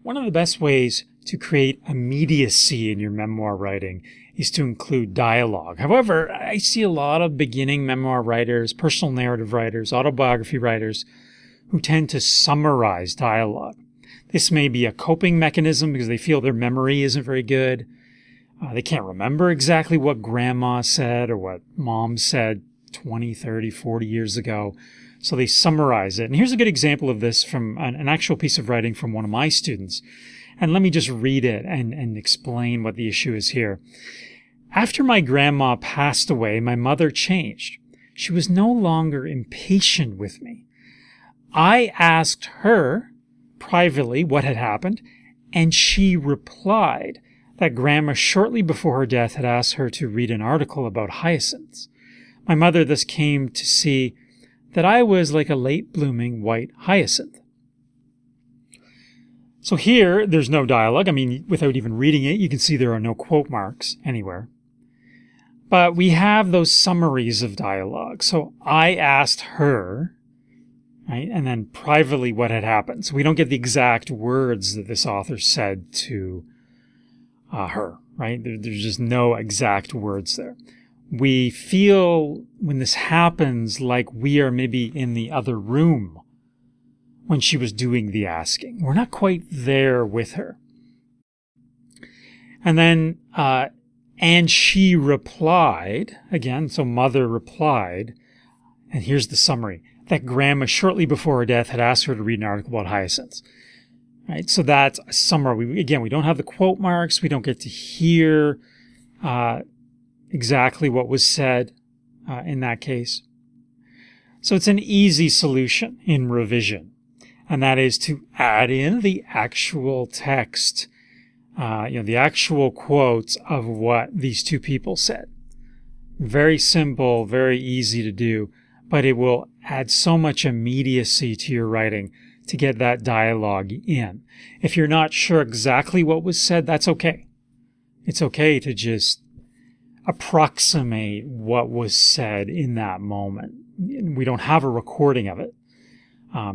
One of the best ways to create immediacy in your memoir writing is to include dialogue. However, I see a lot of beginning memoir writers, personal narrative writers, autobiography writers who tend to summarize dialogue. This may be a coping mechanism because they feel their memory isn't very good. They can't remember exactly what grandma said or what mom said 20, 30, 40 years ago. So they summarize it. And here's a good example of this from an actual piece of writing from one of my students. And let me just read it and explain what the issue is here. After my grandma passed away, my mother changed. She was no longer impatient with me. I asked her privately what had happened, and she replied that grandma shortly before her death had asked her to read an article about hyacinths. My mother thus came to see that I was like a late-blooming white hyacinth. So here, there's no dialogue. I mean, without even reading it, you can see there are no quote marks anywhere. But we have those summaries of dialogue. So I asked her, right, and then privately what had happened. So we don't get the exact words that this author said to her, right? There's just no exact words there. We feel when this happens like we are maybe in the other room when she was doing the asking. We're not quite there with her. And then, and she replied, again, so mother replied, and here's the summary, that grandma shortly before her death had asked her to read an article about hyacinths. Right, so that's a summary. We don't have the quote marks. We don't get to hear exactly what was said in that case. So it's an easy solution in revision, and that is to add in the actual text, the actual quotes of what these two people said. Very simple, very easy to do, but it will add so much immediacy to your writing to get that dialogue in. If you're not sure exactly what was said, that's okay. It's okay to just approximate what was said in that moment. We don't have a recording of it.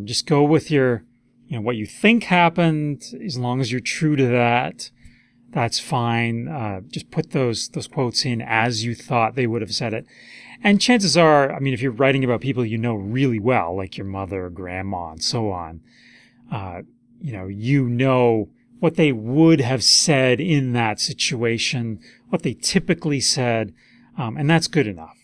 Just go with your, what you think happened. As long as you're true to that, that's fine. Just put those quotes in as you thought they would have said it. And chances are, if you're writing about people you know really well, like your mother or grandma and so on, you know what they would have said in that situation, what they typically said, and that's good enough.